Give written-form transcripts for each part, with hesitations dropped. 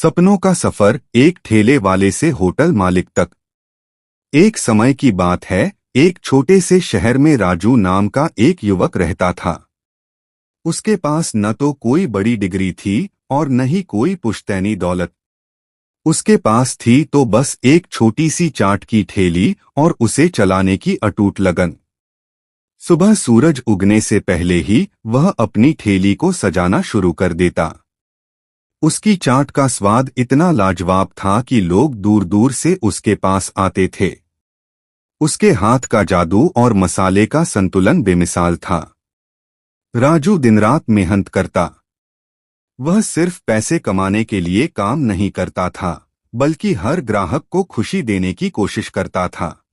सपनों का सफर एक ठेले वाले से होटल मालिक तक। एक समय की बात है, एक छोटे से शहर में राजू नाम का एक युवक रहता था। उसके पास न तो कोई बड़ी डिग्री थी और न ही कोई पुश्तैनी दौलत। उसके पास थी तो बस एक छोटी सी चाट की ठेली और उसे चलाने की अटूट लगन। सुबह सूरज उगने से पहले ही वह अपनी ठेली को सजाना शुरू कर देता। उसकी चाट का स्वाद इतना लाजवाब था कि लोग दूर दूर से उसके पास आते थे। उसके हाथ का जादू और मसाले का संतुलन बेमिसाल था। राजू दिन रात मेहनत करता। वह सिर्फ पैसे कमाने के लिए काम नहीं करता था, बल्कि हर ग्राहक को खुशी देने की कोशिश करता था।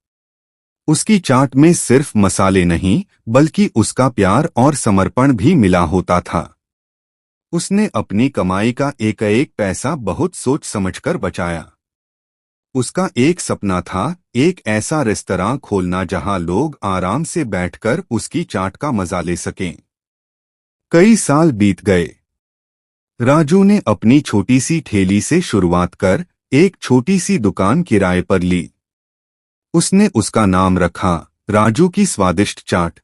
उसकी चाट में सिर्फ मसाले नहीं, बल्कि उसका प्यार और समर्पण भी मिला होता था। उसने अपनी कमाई का एक एक पैसा बहुत सोच समझकर बचाया। उसका एक सपना था, एक ऐसा रेस्तरां खोलना जहां लोग आराम से बैठकर उसकी चाट का मजा ले सकें। कई साल बीत गए। राजू ने अपनी छोटी सी ठेली से शुरुआत कर एक छोटी सी दुकान किराए पर ली। उसने उसका नाम रखा, राजू की स्वादिष्ट चाट।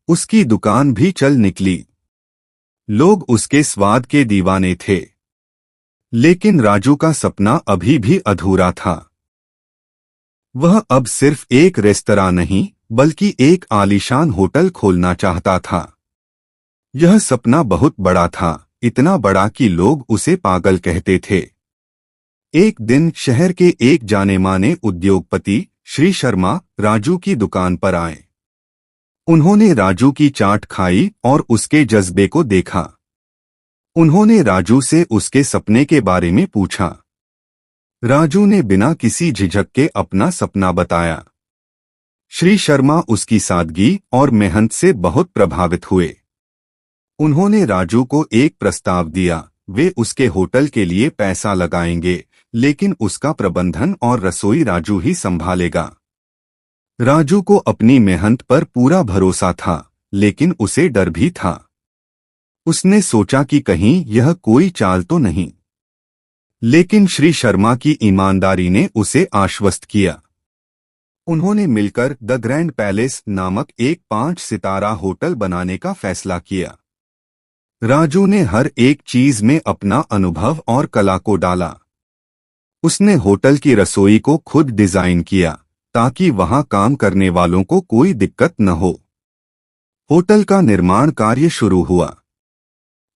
उसकी दुकान भी चल निकली। लोग उसके स्वाद के दीवाने थे। लेकिन राजू का सपना अभी भी अधूरा था। वह अब सिर्फ एक रेस्तरां नहीं, बल्कि एक आलीशान होटल खोलना चाहता था। यह सपना बहुत बड़ा था, इतना बड़ा कि लोग उसे पागल कहते थे। एक दिन शहर के एक जाने-माने उद्योगपति श्री शर्मा राजू की दुकान पर आए। उन्होंने राजू की चाट खाई और उसके जज्बे को देखा। उन्होंने राजू से उसके सपने के बारे में पूछा। राजू ने बिना किसी झिझक के अपना सपना बताया। श्री शर्मा उसकी सादगी और मेहनत से बहुत प्रभावित हुए। उन्होंने राजू को एक प्रस्ताव दिया, वे उसके होटल के लिए पैसा लगाएंगे, लेकिन उसका प्रबंधन और रसोई राजू ही संभालेगा। राजू को अपनी मेहनत पर पूरा भरोसा था, लेकिन उसे डर भी था। उसने सोचा कि कहीं यह कोई चाल तो नहीं। लेकिन श्री शर्मा की ईमानदारी ने उसे आश्वस्त किया। उन्होंने मिलकर द ग्रैंड पैलेस नामक एक 5 सितारा होटल बनाने का फैसला किया। राजू ने हर एक चीज में अपना अनुभव और कला को डाला। उसने होटल की रसोई को खुद डिजाइन किया, ताकि वहां काम करने वालों को कोई दिक्कत न हो। होटल का निर्माण कार्य शुरू हुआ।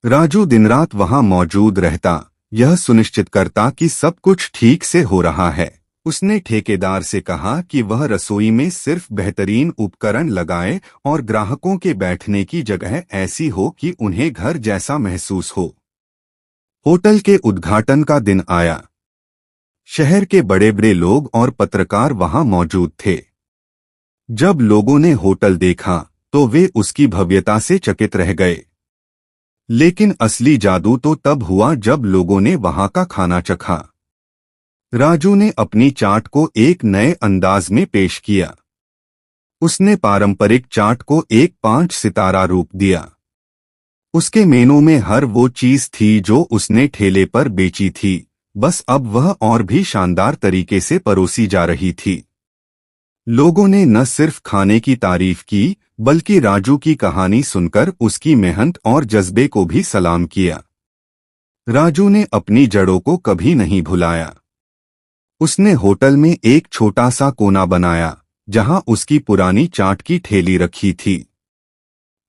राजू दिन रात वहां मौजूद रहता, यह सुनिश्चित करता कि सब कुछ ठीक से हो रहा है। उसने ठेकेदार से कहा कि वह रसोई में सिर्फ बेहतरीन उपकरण लगाए और ग्राहकों के बैठने की जगह ऐसी हो कि उन्हें घर जैसा महसूस हो। होटल के उद्घाटन का दिन आया। शहर के बड़े बड़े लोग और पत्रकार वहां मौजूद थे। जब लोगों ने होटल देखा तो वे उसकी भव्यता से चकित रह गए। लेकिन असली जादू तो तब हुआ जब लोगों ने वहां का खाना चखा। राजू ने अपनी चाट को एक नए अंदाज में पेश किया। उसने पारंपरिक चाट को एक 5 सितारा रूप दिया। उसके मेनू में हर वो चीज थी जो उसने ठेले पर बेची थी, बस अब वह और भी शानदार तरीके से परोसी जा रही थी। लोगों ने न सिर्फ खाने की तारीफ की, बल्कि राजू की कहानी सुनकर उसकी मेहनत और जज्बे को भी सलाम किया। राजू ने अपनी जड़ों को कभी नहीं भुलाया। उसने होटल में एक छोटा सा कोना बनाया, जहां उसकी पुरानी चाट की ठेली रखी थी।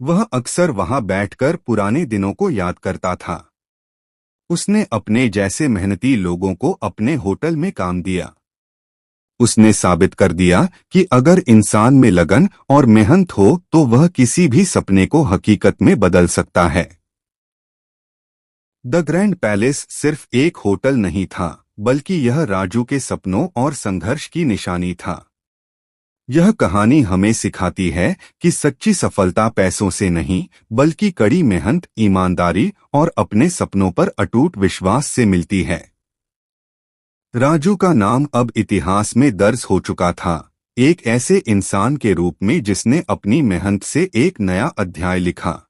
वह अक्सर वहां बैठकर पुराने दिनों को याद करता था। उसने अपने जैसे मेहनती लोगों को अपने होटल में काम दिया। उसने साबित कर दिया कि अगर इंसान में लगन और मेहनत हो तो वह किसी भी सपने को हकीकत में बदल सकता है। द ग्रैंड पैलेस सिर्फ एक होटल नहीं था, बल्कि यह राजू के सपनों और संघर्ष की निशानी था। यह कहानी हमें सिखाती है कि सच्ची सफलता पैसों से नहीं, बल्कि कड़ी मेहनत, ईमानदारी और अपने सपनों पर अटूट विश्वास से मिलती है। राजू का नाम अब इतिहास में दर्ज हो चुका था, एक ऐसे इंसान के रूप में जिसने अपनी मेहनत से एक नया अध्याय लिखा।